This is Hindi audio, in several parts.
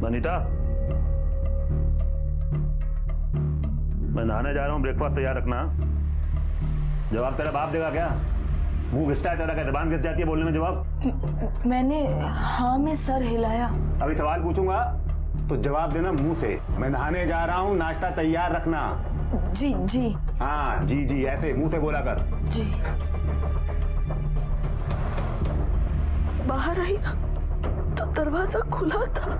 अनीता, मैं नहाने जा रहा हूँ, ब्रेकफास्ट तैयार रखना। जवाब तेरा बाप देगा क्या? मुंह घिसता है तेरा, क्या जबान घिस जाती है बोलने में? जवाब मैंने हाँ में सर हिलाया। अभी सवाल पूछूंगा तो जवाब देना मुंह से। मैं नहाने जा रहा हूँ, नाश्ता तैयार रखना। जी जी। हाँ जी जी, ऐसे मुंह से बोला कर। जी। बाहर आई ना तो दरवाजा खुला था।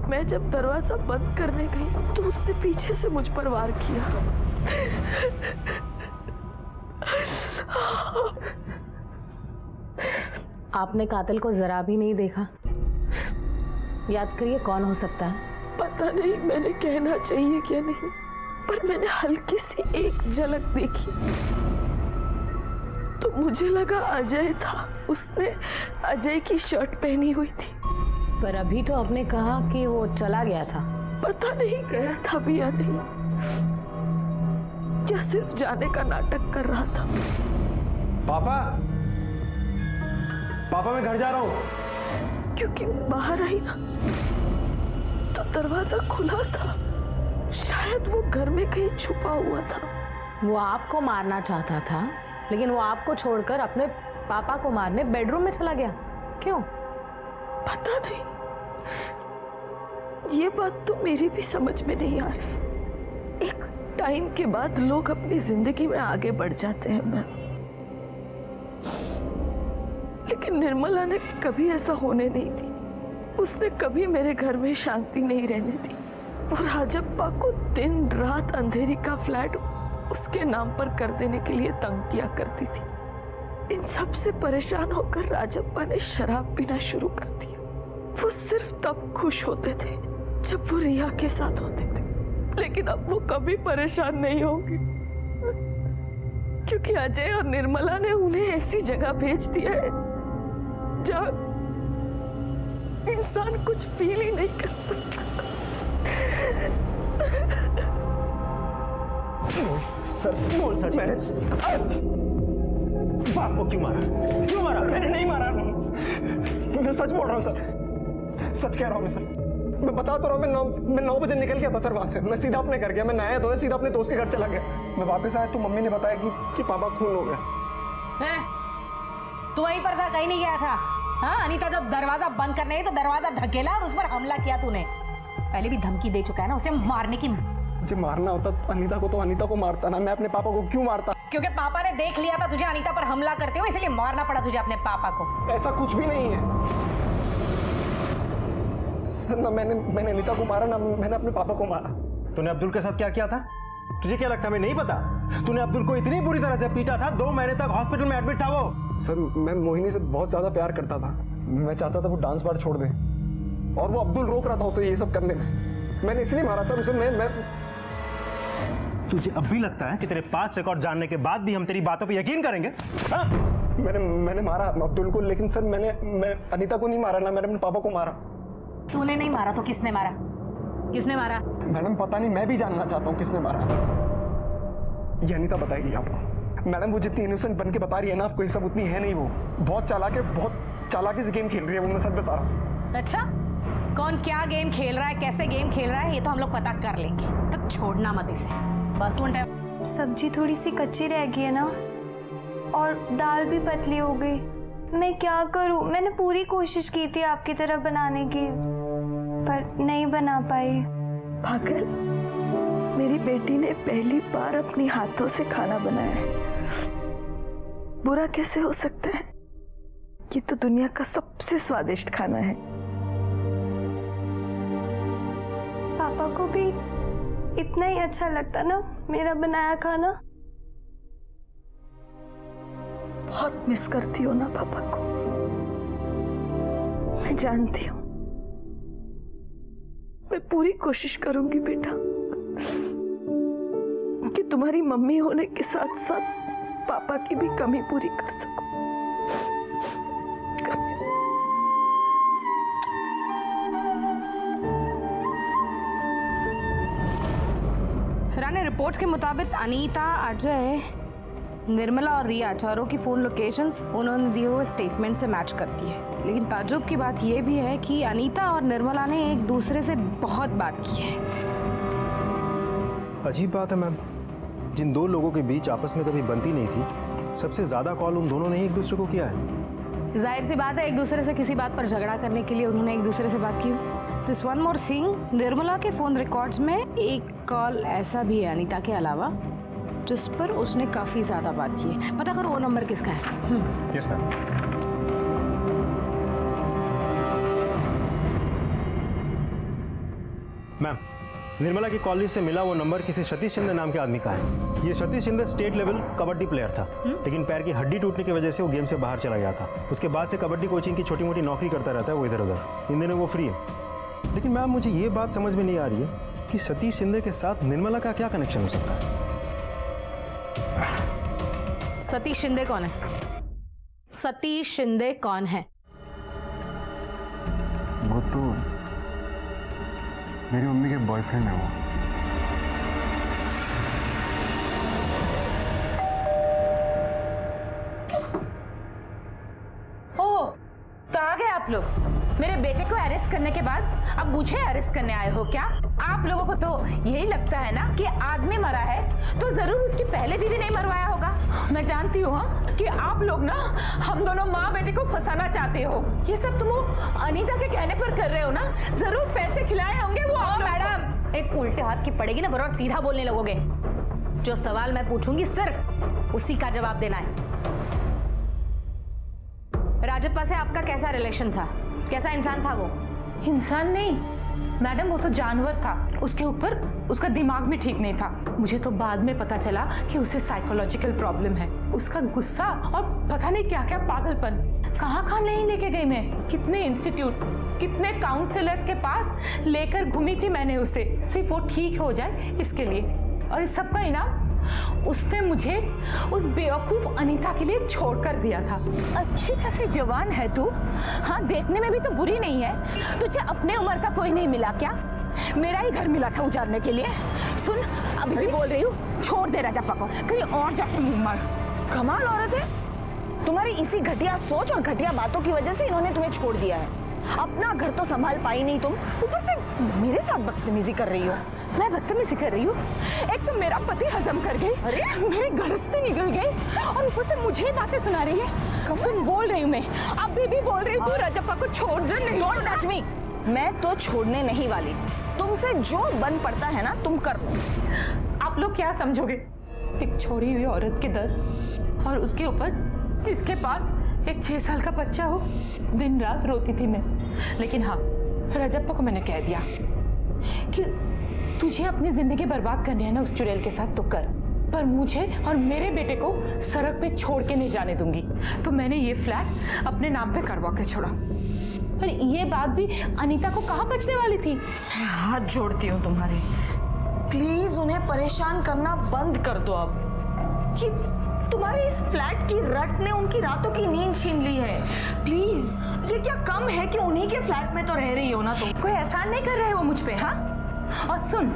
मैं जब दरवाजा बंद करने गई तो उसने पीछे से मुझ पर वार किया। आपने कातिल को जरा भी नहीं देखा? याद करिए कौन हो सकता है। पता नहीं मैंने कहना चाहिए क्या नहीं, पर मैंने हल्की सी एक झलक देखी तो मुझे लगा अजय था। उसने अजय की शर्ट पहनी हुई थी। पर अभी तो आपने कहा कि वो चला गया था। पता नहीं गया था भी या नहीं, या सिर्फ जाने का नाटक कर रहा था। पापा, पापा मैं घर जा रहा हूं। क्योंकि बाहर आई ना तो दरवाजा खुला था। शायद वो घर में कहीं छुपा हुआ था। वो आपको मारना चाहता था, लेकिन वो आपको छोड़कर अपने पापा को मारने बेडरूम में चला गया। क्यों? पता नहीं, ये बात तो मेरी भी समझ में नहीं आ रही। एक टाइम के बाद लोग अपनी जिंदगी में आगे बढ़ जाते हैं मैम, लेकिन निर्मला ने कभी ऐसा होने नहीं दी। उसने कभी मेरे घर में शांति नहीं रहने दी। और राजप्पा को दिन रात अंधेरी का फ्लैट उसके नाम पर कर देने के लिए तंग किया करती थी। इन सब से परेशान होकर राजप्पा ने शराब पीना शुरू कर दिया। वो सिर्फ तब खुश होते थे जब वो रिया के साथ होते थे, लेकिन अब वो कभी परेशान नहीं होंगे, क्योंकि अजय और निर्मला ने उन्हें ऐसी जगह भेज दिया है जहां इंसान कुछ फील ही नहीं कर सकता। सर बोल सच। मैंने बाप को क्यों मारा? क्यों मारा? मैंने नहीं मारा। मैं सच बोल रहा हूँ सर, सच कह रहा हूँ मैं सर। मैं बता तो रहा हूँ, मैं 9 बजे निकल गया बसर वहां से। मैं सीधा अपने घर गया। मैं नहाया धोया सीधा अपने दोस्त के घर चला गया। मैं वापस आया तो मम्मी ने बताया कि पापा खून हो गया। है? तू वहीं पर था, कहीं नहीं गया था? हाँ, अनीता जब दरवाजा बंद करने गई तो दरवाजा धकेला और उस पर हमला किया तूने। पहले भी धमकी दे चुका है ना उसे मारने की। मुझे मारना होता अनीता को तो अनीता को मारता ना, मैं अपने पापा को क्यों मारता? क्योंकि पापा ने देख लिया था तुझे अनीता पर हमला करते हुए, इसलिए मारना पड़ा तुझे अपने पापा को। ऐसा कुछ भी नहीं है सर। ना मैंने अनीता को मारा, ना मैंने अपने पापा को मारा। तूने अब्दुल के साथ क्या किया था? तुझे क्या लगता है मैं नहीं पता? तूने अब्दुल को इतनी बुरी तरह से पीटा था, 2 महीने तक हॉस्पिटल में एडमिट था वो। सर मैं मोहिनी से बहुत ज्यादा प्यार करता था। मैं चाहता था वो डांस बार छोड़ दे, और वो अब्दुल रोक रहा था उसे ये सब करने में। मैंने इसलिए मारा सर उसे। मैं तुझे अब भी लगता है कि तेरे पास रिकॉर्ड जानने के बाद भी हम तेरी बातों पे यकीन करेंगे? हाँ? मैंने मारा अब्दुल को, लेकिन सर मैं अनीता को नहीं मारा, ना मैंने अपने पापा को मारा। तूने नहीं मारा तो किसने मारा? किसने मारा? मैडम पता नहीं, मैं भी जानना चाहता हूँ किसने मारा। ये अनीता बताएगी आपको। मैडम वो जितनी इनोसेंट बन के बता रही है ना आपको, ये सब उतनी है नहीं। वो बहुत चालाक है, बहुत चालाकी से गेम खेल रही है। वो मैं सच बता रहा हूँ। अच्छा, कौन क्या गेम खेल रहा है, कैसे गेम खेल रहा है, ये तो हम लोग पता कर लेंगे। तो छोड़ना मत इसे। बस उन टाइम सब्जी थोड़ी सी कच्ची रह गई है ना, और दाल भी पतली हो गई। मैं क्या करूं? मैंने पूरी कोशिश की थी आपकी तरह बनाने की, पर नहीं बना पाई। पागल, मेरी बेटी ने पहली बार अपने हाथों से खाना बनाया है। बुरा कैसे हो सकता है? ये तो दुनिया का सबसे स्वादिष्ट खाना है। पापा को भी इतना ही अच्छा लगता ना मेरा बनाया खाना। बहुत मिस करती हो ना पापा को, मैं जानती हूँ। मैं पूरी कोशिश करूंगी बेटा कि तुम्हारी मम्मी होने के साथ साथ पापा की भी कमी पूरी कर सकूं। रानी, रिपोर्ट्स के मुताबिक अनीता, अजय, निर्मला और रिया चारों की फोन लोकेशंस उन्होंने दिए हुए स्टेटमेंट से मैच करती है। लेकिन ताज्जुब की बात यह भी है कि अनीता और निर्मला ने एक दूसरे से बहुत बात की है। अजीब बात है मैम, जिन दो लोगों के बीच आपस में कभी बनती नहीं थी, सबसे ज्यादा कॉल उन दोनों ने ही एक दूसरे को किया है। जाहिर सी बात है, एक दूसरे से किसी बात पर झगड़ा करने के लिए उन्होंने एक दूसरे से बात की। This one more thing, Nirmala के फोन रिकॉर्ड्स में एक कॉल ऐसा भी है अनीता के अलावा जिस पर उसने काफी ज्यादा बात की है। पता करो वो नंबर किसका है। Yes ma'am. मैम, निर्मला की कॉल लिस्ट से मिला वो नंबर किसी सतीश शिंदे नाम के आदमी का है। ये Satish Shinde state level kabaddi player था, लेकिन पैर की हड्डी टूटने की वजह से वो गेम से बाहर चला गया था। उसके बाद से कबड्डी कोचिंग की छोटी मोटी नौकरी करता रहता है वो इधर उधर। इन दिनों वो फ्री है। लेकिन मैम, मुझे ये बात समझ में नहीं आ रही है कि सतीश शिंदे के साथ निर्मला का क्या कनेक्शन हो सकता है। सतीश शिंदे कौन है? सतीश शिंदे कौन है? वो तो मेरी मम्मी के बॉयफ्रेंड है वो। ओह, तो आ गए आप लोग। मेरे बेटे को अरेस्ट करने के बाद अब मुझे अरेस्ट करने आए हो क्या? आप लोगों को तो यही लगता है ना कि आदमी मरा है तो जरूर उसकी पहले बीवी नहीं मरवाया होगा। मैं जानती हूँ कि आप लोग ना हम दोनों माँ बेटे को फंसाना चाहते हो। ये सब तुम वो अनीता के कहने पर कर रहे हो ना? जरूर पैसे खिलाए होंगे वो। मैडम, एक उल्टे हाथ की पड़ेगी ना, बराबर सीधा बोलने लगोगे। जो सवाल मैं पूछूंगी सिर्फ उसी का जवाब देना है। राजप्पा से आपका कैसा रिलेशन था? कैसा इंसान था वो? इंसान नहीं मैडम, वो तो जानवर था। उसके ऊपर उसका दिमाग भी ठीक नहीं था। मुझे तो बाद में पता चला कि उसे साइकोलॉजिकल प्रॉब्लम है। उसका गुस्सा और पता नहीं क्या क्या पागलपन कहाँ नहीं लेके गई मैं। कितने इंस्टीट्यूट, कितने काउंसलर्स के पास लेकर घूमी थी मैंने उसे, सिर्फ वो ठीक हो जाए इसके लिए। और इस सब का इनाम उसने मुझे उस बेवकूफ अनीता के लिए छोड़कर दिया था। अच्छी खासी जवान है तू, हाँ देखने में भी तो बुरी नहीं है। तुझे अपने उम्र का कोई नहीं मिला क्या? मेरा ही घर मिला था उजाड़ने के लिए। सुन, अभी भी बोल रही हूँ, छोड़ दे राजप्पा को, कहीं और जाके मुंह मार। कमाल औरत है तुम्हारी, इसी घटिया सोच और घटिया बातों की वजह से इन्होंने तुम्हें छोड़ दिया है। अपना घर तो संभाल पाई नहीं तुम, ऊपर से मेरे साथ बदतमीजी कर रही हो। मैं बदतमीजी कर रही हूँ? एक तो मेरा पति हजम कर गई, अरे मेरी गृहस्थी निकल गई, और ऊपर से मुझे बातें सुना रही है। सुन, बोल रही हूँ मैं, अभी भी बोल रही हूँ, तू राजप्पा को छोड़ दे। नहीं, डोंट टच मी। मैं तो छोड़ने नहीं वाली। तुमसे जो बन पड़ता है ना तुम कर लो। आप लोग क्या समझोगे एक छोड़ी हुई औरत के दर्द, और उसके ऊपर जिसके पास एक 6 साल का बच्चा हो। दिन रात रोती थी मैं, लेकिन हाँ, राजप्पा को मैंने कह दिया कि तुझे अपनी जिंदगी बर्बाद करनी है ना उस चुड़ैल के साथ तो कर, पर मुझे और मेरे बेटे को सड़क पे छोड़ के नहीं जाने दूंगी। तो मैंने ये फ्लैट अपने नाम पे करवा के छोड़ा। और ये बात भी अनीता को कहाँ बचने वाली थी। हाथ जोड़ती हूँ तुम्हारे, प्लीज उन्हें परेशान करना बंद कर दो अब। कि तुम्हारे इस फ्लैट की रट ने उनकी रातों की नींद छीन ली है। प्लीज, ये क्या कम है कि उन्हीं के फ्लैट में तो रह रही हो ना तुम? कोई एहसान नहीं कर रहे हो मुझ पे? हाँ, और सुन,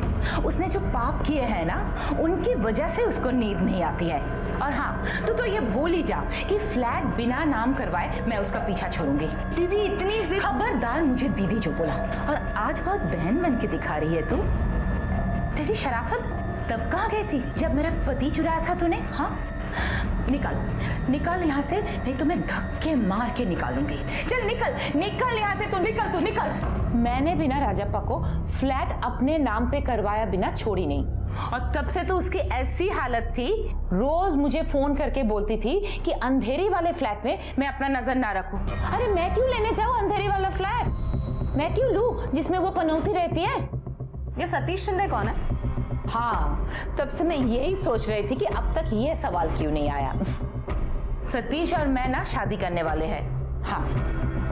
उसने जो पाप किए हैं ना, उनकी वजह से उसको नींद नहीं आती है। और हाँ, तो ये भूल ही जा कि फ्लैट बिना नाम करवाए मैं उसका पीछा छोड़ूंगी। दीदी इतनी जिद। खबरदार मुझे दीदी जो बोला। और आज बहुत बहन बन के दिखा रही है तू। तेरी शराफत तब कहाँ गई थी जब मेरा पति चुराया था तूने? हाँ, निकल यहाँ से, नहीं तो मैं धक्के मार के निकालूंगी। चल निकल यहाँ से, तू निकल। मैंने बिना राजप्पा को फ्लैट अपने नाम पे करवाया बिना छोड़ी नहीं। और तब से तो उसकी ऐसी हालत थी, रोज मुझे फोन करके बोलती थी कि अंधेरी वाले फ्लैट में मैं अपना नजर ना रखूं। अरे मैं क्यों लेने जाऊं अंधेरी वाला फ्लैट? मैं क्यों लूं जिसमें वो पनौती रहती है? ये सतीश शिंदे कौन है? हाँ, तब से मैं यही सोच रही थी कि अब तक ये सवाल क्यों नहीं आया। सतीश और मैं ना शादी करने वाले हैं। हाँ,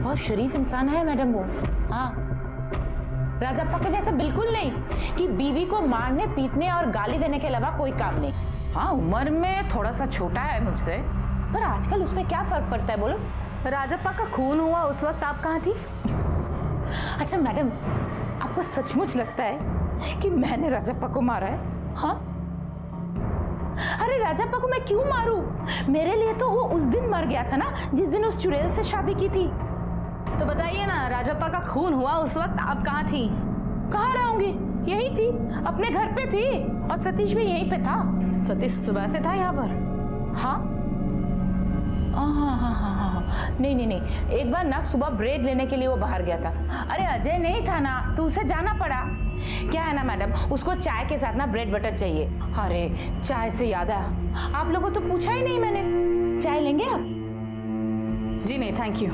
बहुत शरीफ इंसान है मैडम वो। हाँ, राजप्पा के जैसा बिल्कुल नहीं कि बीवी को मारने पीटने और गाली देने के अलावा कोई काम नहीं। हाँ, उम्र में थोड़ा सा छोटा है मुझसे, पर आजकल उसमें क्या फर्क पड़ता है बोलो? राजप्पा का खून हुआ उस वक्त आप कहाँ थी? अच्छा मैडम, आपको सचमुच लगता है कि मैंने राजप्पा को मारा है? हाँ, अरे राजप्पा को मैं क्यों मारूं? मेरे लिए तो वो उस दिन मर गया था ना जिस दिन उस चुड़ैल से शादी की थी। तो बताइए ना, राजप्पा का खून हुआ उस वक्त आप कहाँ थी? कहाँ रहूंगी, यही थी, अपने घर पे थी, और सतीश भी यहीं पे था। सतीश सुबह से था यहाँ पर? हाँ हाँ, नहीं, एक बार ना सुबह ब्रेक लेने के लिए वो बाहर गया था। अरे अजय नहीं था ना, तो उसे जाना पड़ा। क्या है ना मैडम, उसको चाय के साथ ना ब्रेड बटर चाहिए। अरे चाय से याद आया, आप लोगों को तो पूछा ही नहीं मैंने, चाय लेंगे आप? जी नहीं, थैंक यू।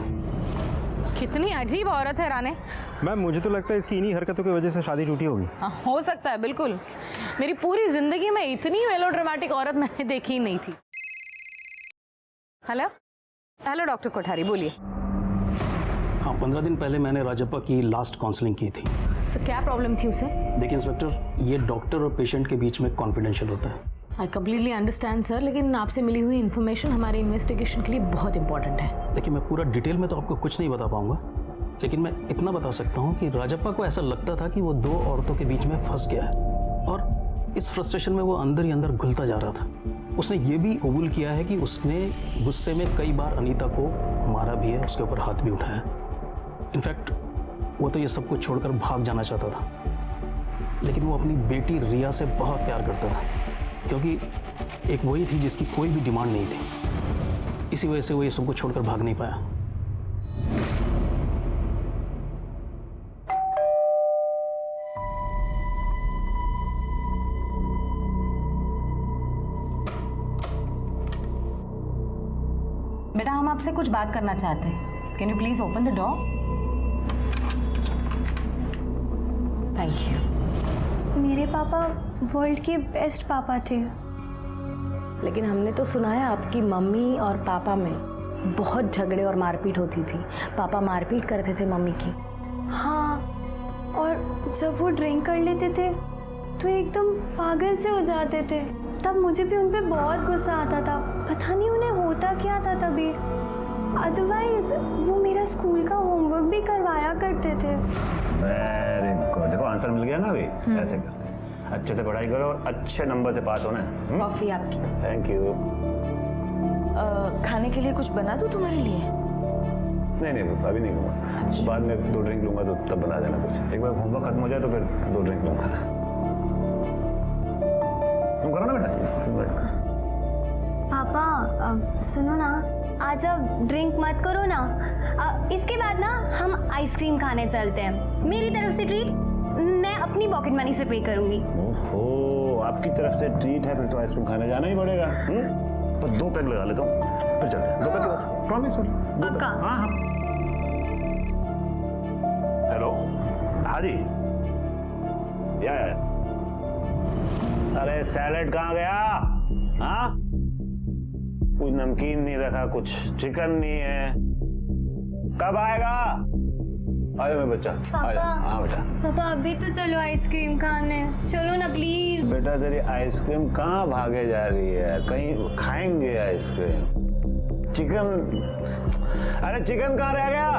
कितनी अजीब औरत है राने। मैम मुझे तो लगता है इसकी इन्हीं हरकतों की वजह से शादी टूटी होगी। हाँ, हो सकता है, बिल्कुल। मेरी पूरी जिंदगी में इतनी मेलोड्रामेटिक औरत मैंने देखी ही नहीं थी। हेलो डॉक्टर कोठारी, बोलिए। हाँ, 15 दिन पहले मैंने राजप्पा की लास्ट काउंसलिंग की थी। सर क्या प्रॉब्लम थी उसे? देखिए इंस्पेक्टर, ये डॉक्टर और पेशेंट के बीच में कॉन्फिडेंशियल होता है। आई कम्प्लीटली अंडरस्टैंड सर, लेकिन आपसे मिली हुई इन्फॉर्मेशन हमारे इन्वेस्टिगेशन के लिए बहुत इंपॉर्टेंट है। देखिए मैं पूरा डिटेल में तो आपको कुछ नहीं बता पाऊंगा, लेकिन मैं इतना बता सकता हूँ कि राजप्पा को ऐसा लगता था कि वो 2 औरतों के बीच में फंस गया है, और इस फ्रस्ट्रेशन में वो अंदर ही अंदर घुलता जा रहा था। उसने ये भी कबूल किया है कि उसने गुस्से में कई बार अनीता को मारा भी है, उसके ऊपर हाथ भी उठाया। इनफैक्ट वो तो ये सब कुछ छोड़कर भाग जाना चाहता था, लेकिन वो अपनी बेटी रिया से बहुत प्यार करता था, क्योंकि एक वही थी जिसकी कोई भी डिमांड नहीं थी। इसी वजह से वो ये सब कुछ छोड़कर भाग नहीं पाया। बेटा, हम आपसे कुछ बात करना चाहते हैं। Can you please open the door? Thank you. मेरे पापा वर्ल्ड के बेस्ट पापा थे। लेकिन हमने तो सुना है आपकी मम्मी और पापा में बहुत झगड़े और मारपीट होती थी। पापा मारपीट करते थे मम्मी की। हाँ, और जब वो ड्रिंक कर लेते थे तो एकदम पागल से हो जाते थे। तब मुझे भी उन पे बहुत गुस्सा आता था। पता नहीं उन्हें होता क्या था तभी। अदरवाइज वो मेरा स्कूल का होमवर्क भी करवाया करते थे। वेरी गुड, देखो आंसर मिल गया ना अभी। ऐसे करते हैं, अच्छे से पढ़ाई करो और अच्छे नंबर से पास होना है। कॉफी आपकी। Thank you. खाने के लिए कुछ बना दूं तुम्हारे लिए? नहीं अभी नहीं लूंगा, बाद में 2 ड्रिंक लूंगा तो तब बना देना कुछ। एक बार होमवर्क खत्म हो जाए तो फिर 2 ड्रिंक लूंगा। तुम करो ना बेटा। पापा सुनो ना, आज अब ड्रिंक मत करो ना। इसके बाद ना हम आइसक्रीम खाने चलते हैं। मेरी तरफ से ट्रीट मैं अपनी पॉकेट मनी से पे करूंगी। ओहो, आपकी तरफ से ट्रीट है, फिर तो आइसक्रीम खाने जाना ही पड़ेगा। बस 2 पैक लगा लेता हूँ, फिर चलते हैं। 2 पैक प्रॉमिस? पक्का? हाँ। हेलो, हाँ जी, या अरे सैलेड कहाँ गया? हाँ, कुछ नमकीन नहीं रखा, कुछ चिकन नहीं है, कब आएगा? आयो मेरा बच्चा। पापा, हाँ बेटा। पापा अभी तो चलो आइसक्रीम खाने, चलो ना प्लीज। बेटा तेरी आइसक्रीम कहाँ भागे जा रही है? कहीं खाएंगे आइसक्रीम। चिकन, अरे चिकन कहाँ रह गया?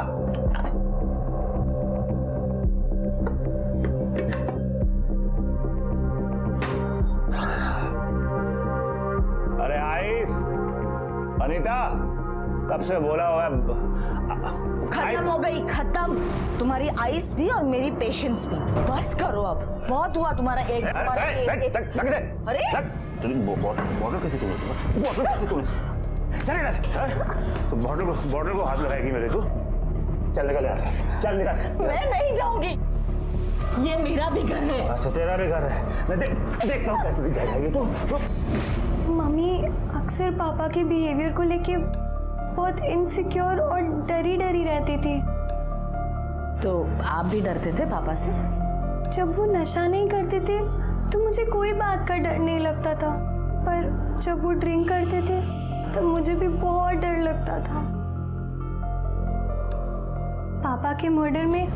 अरे आइस, अनीता कब से बोला हुआ है। खत्म हो गई, खत्म। तुम्हारी आइस भी और मेरी पेशेंस भी। बस करो अब, बहुत हुआ तुम्हारा एक। अरे बॉटल कैसे तो बॉटल को हाथ लगाएगी मेरे? तू चल निकल यार, चल निकल। मैं नहीं जाऊंगी, ये मेरा भी घर है। अच्छा तेरा भी घर है, मैं देखता हूँ कैसे जाएगी तू। मम्मी अक्सर पापा के बिहेवियर को लेके बहुत इनसिक्योर और डरी डरी रहती थी। तो आप भी डरते थे पापा से? जब वो नशा नहीं करते थे तो मुझे कोई बात का डर नहीं लगता था, पर जब वो ड्रिंक करते थे तो मुझे भी बहुत डर लगता था। पापा के मर्डर में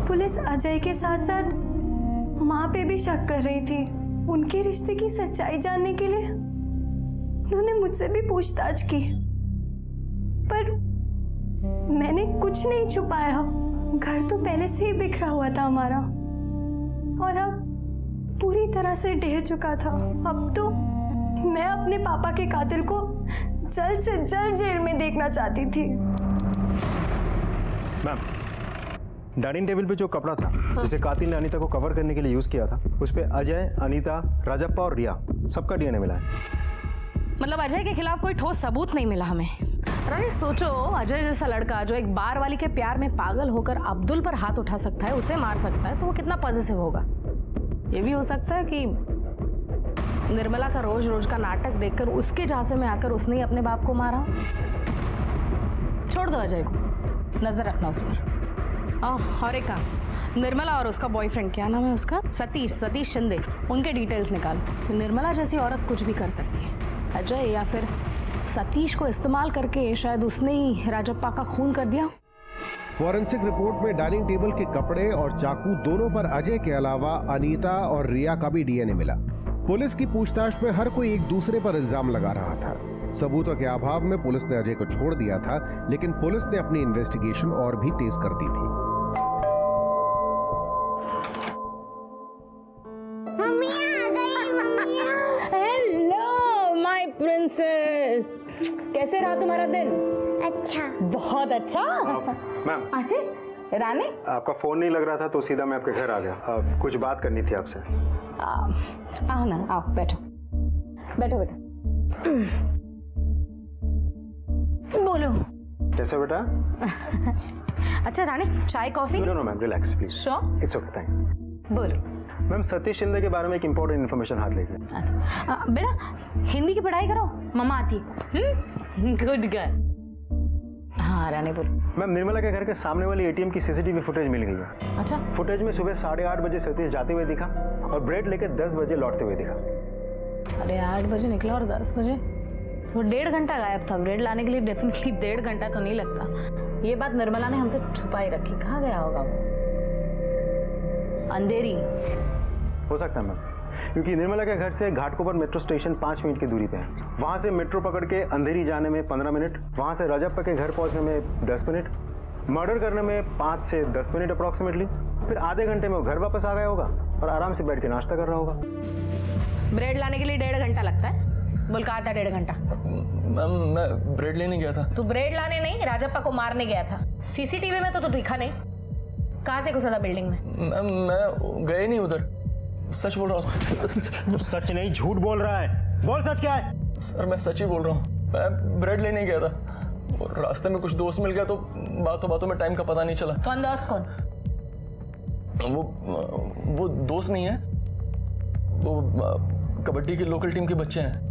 पुलिस अजय के साथ साथ माँ पे भी शक कर रही थी। उनके रिश्ते की सच्चाई जानने के लिए उन्होंने मुझसे भी पूछताछ की, पर मैंने कुछ नहीं छुपाया। घर तो पहले से ही बिखरा हुआ था हमारा, और अब पूरी तरह से ढह चुका था। अब तो मैं अपने पापा के कातिल को जल्द से जल्द जेल में देखना चाहती थी। मैम, डाइनिंग टेबल पे जो कपड़ा था जिसे कातिल ने अनीता को कवर करने के लिए यूज किया था, उस पे अजय, अनीता, राजप्पा और रिया सबका डीएनए मिला है। मतलब अजय के खिलाफ कोई ठोस सबूत नहीं मिला हमें। रानी सोचो, अजय जैसा लड़का जो एक बार वाली के प्यार में पागल होकर अब्दुल पर हाथ उठा सकता है, उसे मार सकता है, तो वो कितना पॉजिटिव होगा। ये भी हो सकता है कि निर्मला का रोज रोज का नाटक देखकर उसके झांसे में आकर उसने ही अपने बाप को मारा। छोड़ दो अजय को, नजर रखना उस पर। और एक काम, निर्मला और उसका बॉयफ्रेंड, क्या नाम है उसका, सतीश शिंदे, उनके डिटेल्स निकालो। निर्मला जैसी औरत कुछ भी कर सकती है। अजय या फिर सतीश को इस्तेमाल करके शायद उसने ही राजप्पा का खून कर दिया। फॉरेंसिक रिपोर्ट में डाइनिंग टेबल के कपड़े और चाकू दोनों पर अजय के अलावा अनीता और रिया का भी डीएनए मिला। पुलिस की पूछताछ में हर कोई एक दूसरे पर इल्जाम लगा रहा था। सबूतों के अभाव में पुलिस ने अजय को छोड़ दिया था, लेकिन पुलिस ने अपनी इन्वेस्टिगेशन और भी तेज कर दी थी। हेलो माय प्रिंसेस, कैसे रहा तुम्हारा दिन? अच्छा, बहुत अच्छा। मैम, अरे रानी, आपका फोन नहीं लग रहा था तो सीधा मैं आपके घर आ गया। कुछ बात करनी थी आपसे। आओ ना, आओ, बैठो बैठो बेटा। बोलो। कैसे बेटा? अच्छा रानी, चाय coffee? No ma'am, relax please. Sure? It's okay, thanks. बोलो। मैम, सतीश शिंदे के बारे में एक इंपॉर्टेंट इन्फॉर्मेशन हाथ लेके। अच्छा बेटा, हिंदी की पढ़ाई करो, मम्मा आती है। Good girl. हाँ रानी बोलो। मैम, निर्मला के घर के सामने वाली एटीएम की सीसीटीवी फुटेज मिल गई है। अच्छा, फुटेज में सुबह 8:30 बजे सतीश जाते हुए दिखा और ब्रेड लेकर 10 बजे लौटते हुए दिखा। अरे 8 बजे निकला और 10 बजे, वो 1.5 घंटा गायब था। ब्रेड लाने के लिए डेफिनेटली 1.5 घंटा तो नहीं लगता। ये बात निर्मला ने हमसे छुपाई रखी। कहाँ गया होगा वो? अंधेरी हो सकता है मैम, क्योंकि निर्मला के घर से घाटकोपर मेट्रो स्टेशन 5 मिनट की दूरी पे है। वहां से मेट्रो पकड़ के अंधेरी जाने में 15 मिनट, वहां से राजप्पा के घर पहुंचने में 10 मिनट, मर्डर करने में 5 से 10 मिनट अप्रॉक्सीमेटली, फिर आधे घंटे में वो घर वापस आ गया होगा और आराम से बैठ के नाश्ता कर रहा होगा। ब्रेड लाने के लिए 1.5 घंटा लगता है? बोल, कहा था 1.5 घंटा? मैम, मैं ब्रेड लेने गया था। तू ब्रेड लाने नहीं, राजप्पा को मारने गया था। सीसीटीवी में तो तू दिखा नहीं। कहाँ से घुसा था बिल्डिंग में? मैम, मैं गए नहीं उधर, सच बोल रहा हूँ। सच नहीं, झूठ बोल रहा है। बोल, सच क्या है? सर, मैं सच ही बोल रहा हूँ। मैं ब्रेड लेने गया था और रास्ते में कुछ दोस्त मिल गया तो बातों बातों में टाइम का पता नहीं चला। कौन दोस्त? कौन? वो दोस्त नहीं है, वो कबड्डी के लोकल टीम के बच्चे हैं।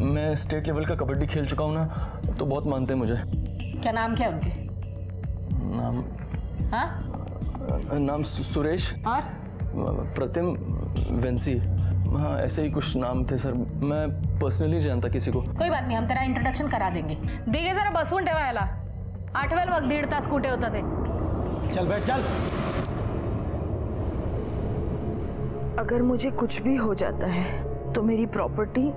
मैं स्टेट लेवल का कबड्डी खेल चुका हूँ ना, तो बहुत मानते हैं मुझे। क्या नाम क्या उनके? नाम? हाँ? नाम सुरेश और प्रतिम, वेंसी, हाँ ऐसे ही कुछ नाम थे सर। मैं पर्सनली जानता किसी को। कोई बात नहीं, हम तेरा इंट्रोडक्शन करा देंगे। दिगे जरा बसून ठेवायला, 8वेल वक्त 1.5 तास कुठे होता ते? चल बैठ, चल। अगर मुझे कुछ भी हो जाता है तो मेरी प्रॉपर्टी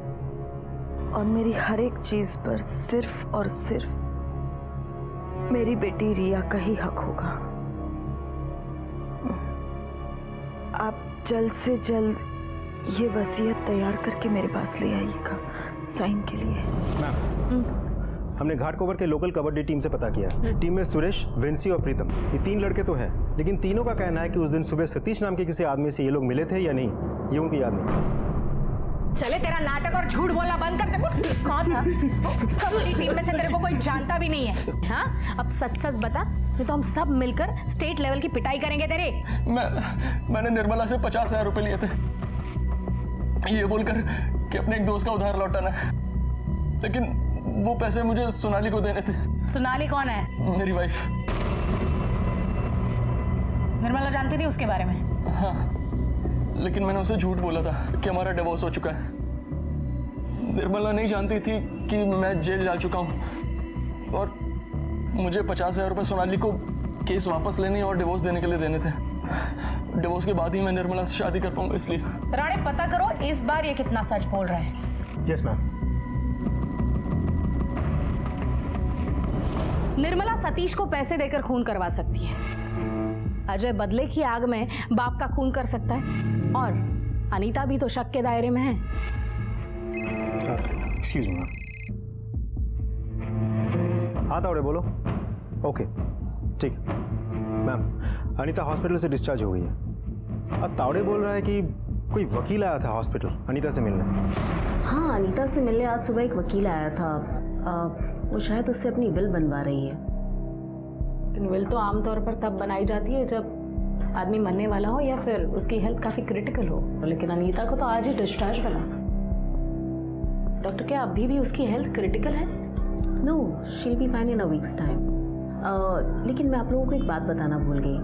और मेरी हर एक चीज पर सिर्फ और सिर्फ मेरी बेटी रिया का ही हक होगा। आप जल्द से जल्द ये वसीयत तैयार करके मेरे पास ले आइएगा साइन के लिए। मैम, हमने घाटकोपर के लोकल कबड्डी टीम से पता किया। टीम में सुरेश, वेंसी और प्रीतम, ये 3 लड़के तो हैं, लेकिन तीनों का कहना है कि उस दिन सुबह सतीश नाम के किसी आदमी से ये लोग मिले थे या नहीं, ये उनको याद नहीं। चले, तेरा नाटक और झूठ बोलना बंद कर दे। कौन था? कबड्डी टीम में से तेरे को कोई जानता भी नहीं है। हाँ, अब सच सच बता, नहीं तो हम सब मिलकर स्टेट लेवल की पिटाई करेंगे तेरे। मैंने निर्मला से 50,000 रुपए लिए थे, ये बोलकर कि अपने एक दोस्त का उधार लौटाना है, लेकिन वो पैसे मुझे सोनाली को देने थे। सोनाली कौन है? मेरी वाइफ। निर्मला जानती थी उसके बारे में? हाँ, लेकिन मैंने उसे झूठ बोला था कि हमारा डिवोर्स हो चुका है। निर्मला नहीं जानती थी कि मैं जेल जा चुका हूँ और मुझे 50,000 रुपए सोनाली को केस वापस लेने और डिवोर्स देने के लिए देने थे। डिवोर्स के बाद ही मैं निर्मला से शादी कर पाऊंगा, इसलिए। राणे, पता करो इस बार ये कितना सच बोल रहा है। Yes ma'am. निर्मला सतीश को पैसे देकर खून करवा सकती है, अजय बदले की आग में बाप का खून कर सकता है, और अनीता भी तो शक के दायरे में है। Excuse me. हाँ तावड़े, बोलो। ओके, ठीक है मैम, अनीता हॉस्पिटल से डिस्चार्ज हो गई है। अब तावड़े बोल रहा है कि कोई वकील आया था हॉस्पिटल अनीता से मिलने। हाँ, अनीता से मिलने आज सुबह एक वकील आया था। वो शायद उससे अपनी विल बनवा रही है। लेकिन विल तो आमतौर पर तब बनाई जाती है जब आदमी मरने वाला हो या फिर उसकी हेल्थ काफी क्रिटिकल हो। लेकिन अनीता को तो आज ही डिस्चार्ज मिला। डॉक्टर, क्या अभी भी उसकी हेल्थ क्रिटिकल है? No, she will be fine in a week's time. लेकिन मैं आप लोगों को एक बात बताना भूल गई।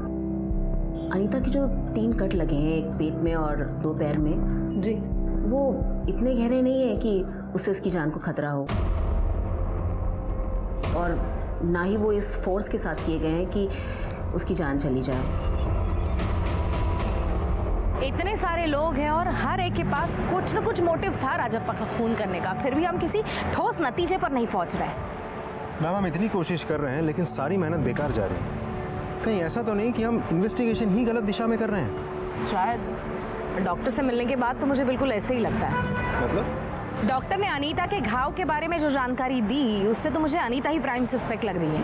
अनीता की जो 3 कट लगे हैं, एक पेट में और 2 पैर में, जी, वो इतने गहरे नहीं है कि उससे उसकी जान को खतरा हो, और ना ही वो इस फोर्स के साथ किए गए हैं कि उसकी जान चली जाए। इतने सारे लोग हैं और हर एक के पास कुछ न कुछ मोटिव था राजप्पा का खून करने का, फिर भी हम किसी ठोस नतीजे पर नहीं पहुंच रहे। मैम, हम इतनी कोशिश कर रहे हैं लेकिन सारी मेहनत बेकार जा रही है। कहीं ऐसा तो नहीं कि हम इन्वेस्टिगेशन ही गलत दिशा में कर रहे हैं? शायद डॉक्टर से मिलने के बाद तो मुझे बिल्कुल ऐसे ही लगता है। मतलब? डॉक्टर ने अनीता के घाव के बारे में जो जानकारी दी, उससे तो मुझे अनीता ही प्राइम सस्पेक्ट लग रही है।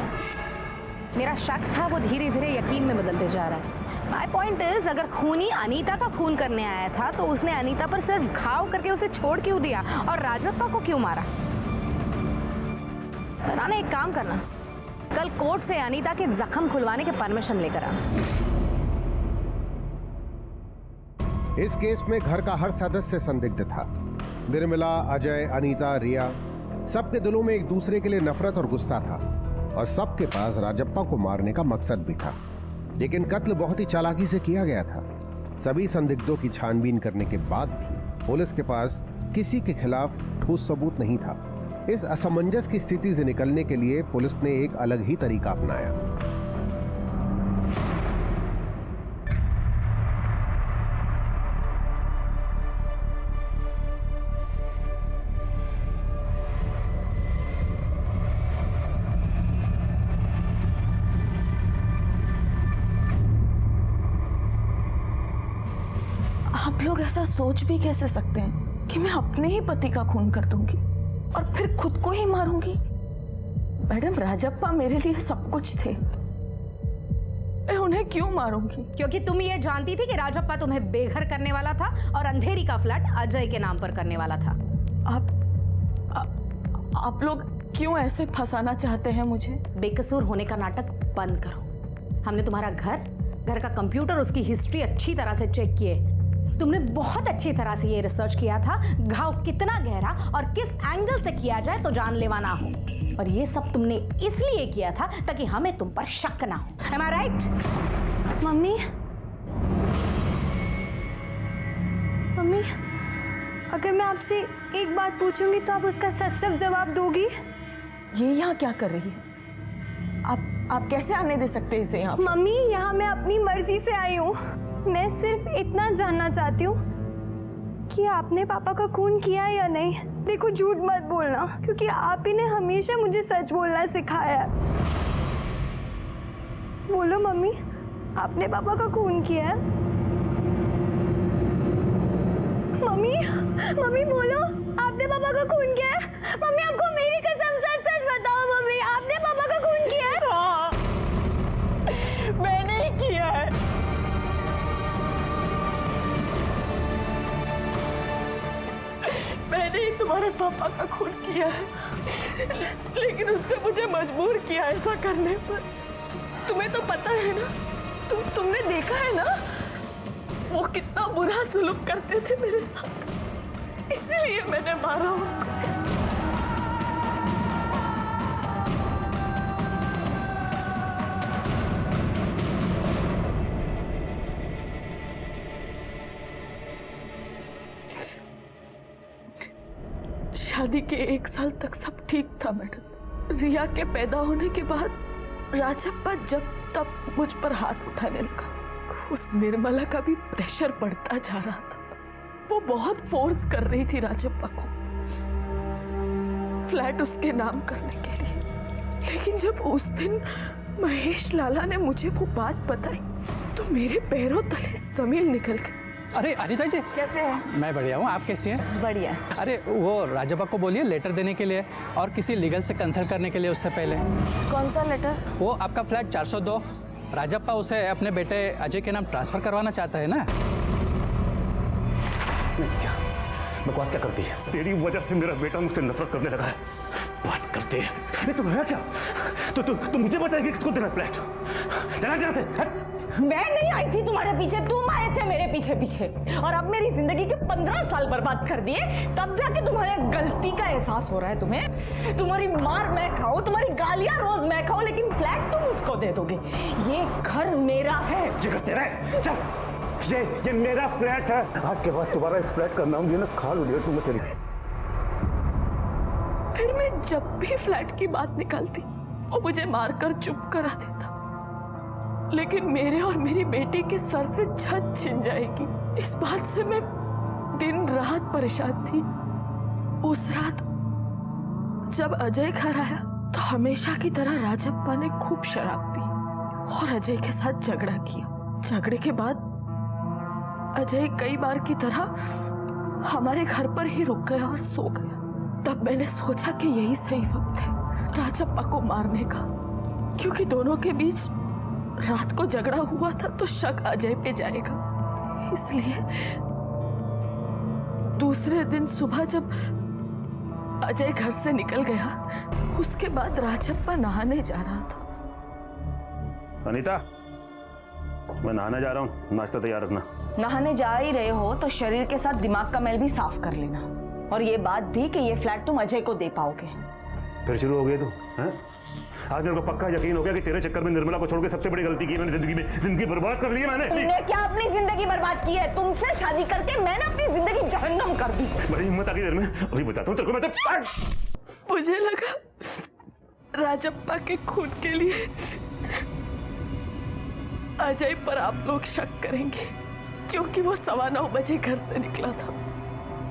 मेरा शक था वो धीरे धीरे यकीन में बदलते जा रहा है। माय पॉइंट इज, अगर खूनी अनीता का खून करने आया था तो उसने अनीता पर सिर्फ घाव करके उसे छोड़ क्यों दिया और राजप्पा को क्यों मारा? राना, एक काम करना, कल कोर्ट से अनीता के जख्म खुलवाने के परमिशन लेकर आना। इस केस में घर का हर सदस्य संदिग्ध था। निर्मला, अजय, अनीता, रिया, सबके दिलों में एक दूसरे के लिए नफरत और गुस्सा था, और सबके पास राजप्पा को मारने का मकसद भी था। लेकिन कत्ल बहुत ही चालाकी से किया गया था। सभी संदिग्धों की छानबीन करने के बाद भी पुलिस के पास किसी के खिलाफ ठोस सबूत नहीं था। इस असमंजस की स्थिति से निकलने के लिए पुलिस ने एक अलग ही तरीका अपनाया। आप लोग ऐसा सोच भी कैसे सकते हैं कि मैं अपने ही पति का खून कर दूंगी और फिर खुद को ही मारूंगी? मैडम, राजप्पा मेरे लिए सब कुछ थे, मैं उन्हें क्यों मारूंगी? क्योंकि तुम ये जानती थी कि राजप्पा तुम्हें बेघर करने वाला था और अंधेरी का फ्लैट अजय के नाम पर करने वाला था। आप लोग क्यों ऐसे फंसाना चाहते हैं मुझे? बेकसूर होने का नाटक बंद करो। हमने तुम्हारा घर का कंप्यूटर, उसकी हिस्ट्री अच्छी तरह से चेक किए। तुमने बहुत अच्छी तरह से ये रिसर्च किया था घाव कितना गहरा और किस एंगल से किया जाए तो जानलेवा ना हो, और ये सब तुमने इसलिए किया था ताकि हमें तुम पर शक ना हो। Am I right? मम्मी, अगर मैं आपसे एक बात पूछूंगी तो आप उसका सच जवाब दोगी? ये यहाँ क्या कर रही है? आप कैसे आने दे सकते हैं इसे यहाँ? मम्मी, यहाँ मैं अपनी मर्जी से आई हूँ। मैं सिर्फ इतना जानना चाहती हूँ कि आपने पापा का खून किया है या नहीं। देखो, झूठ मत बोलना, क्योंकि आप ही ने हमेशा मुझे सच बोलना सिखाया है। बोलो मम्मी, आपने पापा का खून किया है? मम्मी बोलो, आपने पापा का खून किया है? मम्मी, आपको मेरी कसम सच बताओ मम्मी, आपने पापा का खून किया है? हाँ, मैंने ही किया है। मैंने ही तुम्हारे पापा का खून किया है, लेकिन उसने मुझे मजबूर किया ऐसा करने पर। तुम्हें तो पता है ना, तुमने देखा है ना वो कितना बुरा सुलूक करते थे मेरे साथ, इसलिए मैंने मारा उनको। शादी के 1 साल तक सब ठीक था मैडम। रिया के पैदा होने के बाद राजप्पा जब तब मुझ पर हाथ उठाने लगा। उस निर्मला का भी प्रेशर बढ़ता जा रहा था। वो बहुत फोर्स कर रही थी राजप्पा को फ्लैट उसके नाम करने के लिए। लेकिन जब उस दिन महेश लाला ने मुझे वो बात बताई तो मेरे पैरों तले जमीन निकल गई। अरे अनिता जी, कैसे हैं? मैं बढ़िया हूँ, आप कैसी हैं? बढ़िया। अरे वो राजप्पा को बोलिए लेटर देने के लिए और किसी लीगल से कंसल्ट करने के लिए उससे पहले। कौन सा लेटर? वो आपका फ्लैट 402, राजप्पा उसे अपने बेटे अजय के नाम ट्रांसफर करवाना चाहता है ना। क्या बकवास क्या करती है? तेरी वजह से मेरा बेटा मुझसे नफरत करने लगा है। बात करते हैं। अरे तुम है क्या? तो मुझे बताएगी किसको देना फ्लैट? चला जाते हैं। मैं नहीं आई थी तुम्हारे पीछे, तुम आए थे मेरे पीछे पीछे, और अब मेरी जिंदगी के 15 साल बर्बाद कर दिए, तब जाके तुम्हारे गलती का एहसास हो रहा है तुम्हें। तुम्हारी मार मैं खाऊं, तुम्हारी गालियां रोज मैं खाऊं, लेकिन फ्लैट तुम उसको दे दोगे। ये घर मेरा है। जिगर तेरा है। चल, ये मेरा फ्लैट है। आज के बाद तुम्हारा इस फ्लैट का नाम ना खाल उड़िया तुम तेरी। फिर मैं जब भी फ्लैट की बात निकालती वो मुझे मारकर चुप करा देता, लेकिन मेरे और मेरी बेटी के सर से छत छिन जाएगी, इस बात से मैं दिन रात परेशान थी। उस रात जब अजय घर आया तो हमेशा की तरह राजप्पा ने खूब शराब पी और अजय के साथ झगड़ा किया। झगड़े के बाद अजय कई बार की तरह हमारे घर पर ही रुक गया और सो गया। तब मैंने सोचा कि यही सही वक्त है राजप्पा को मारने का, क्योंकि दोनों के बीच रात को झगड़ा हुआ था तो शक अजय पे जाएगा। इसलिए दूसरे दिन सुबह जब अजय घर से निकल गया, उसके बाद राजप्पा नहाने जा रहा था। अनीता, मैं नहाने जा रहा हूँ, नाश्ता तैयार रखना। नहाने जा ही रहे हो तो शरीर के साथ दिमाग का मैल भी साफ कर लेना, और ये बात भी कि ये फ्लैट तुम अजय को दे पाओगे। फिर शुरू हो गए तुम, हैं? आज मेरे को पक्का यकीन हो गया कि तेरे चक्कर में निर्मला को छोड़ के सबसे बड़ी गलती की मैंने जिंदगी में। जिंदगी बर्बाद कर ली है मैंने। तुमने क्या अपनी जिंदगी बर्बाद की है? तुमसे शादी करके मैंने अपनी जिंदगी जहन्नम कर दी। बड़ी हिम्मत आ गई देर में, अभी बताता हूँ तेरे को। मैं मुझे लगा राजप्पा के खून के लिए अजय पर आप लोग शक करेंगे, क्योंकि वो 9:15 बजे घर से निकला था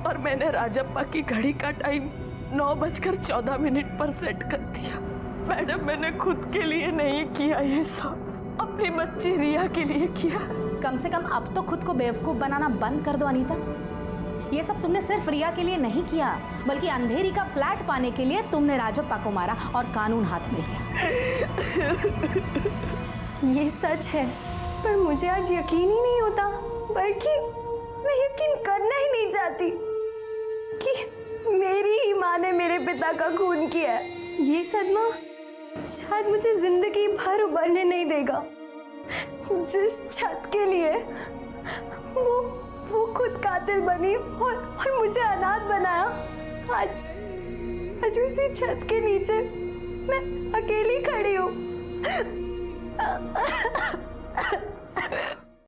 और मैंने राजप्पा की घड़ी का टाइम 9:14 पर सेट कर दिया। मैडम, मैंने खुद के लिए नहीं किया ये सब, अपनी बच्ची रिया के लिए किया। कम से कम अब तो खुद को बेवकूफ बनाना बंद कर दो अनीता। ये सब तुमने सिर्फ रिया के लिए नहीं किया, बल्कि अंधेरी का फ्लैट पाने के लिए तुमने राजप्पा को मारा और कानून हाथ में लिया। ये सच है, पर मुझे आज यकीन ही नहीं होता, बल्कि मैं यकीन करना ही नहीं चाहती कि मेरी ही माँ ने मेरे पिता का खून किया है। ये सदमा शायद मुझे जिंदगी भर उभरने नहीं देगा। जिस छत के लिए वो खुद कातिल बनी और मुझे अनाथ बनाया, आज उसी छत के नीचे मैं अकेली खड़ी हूँ।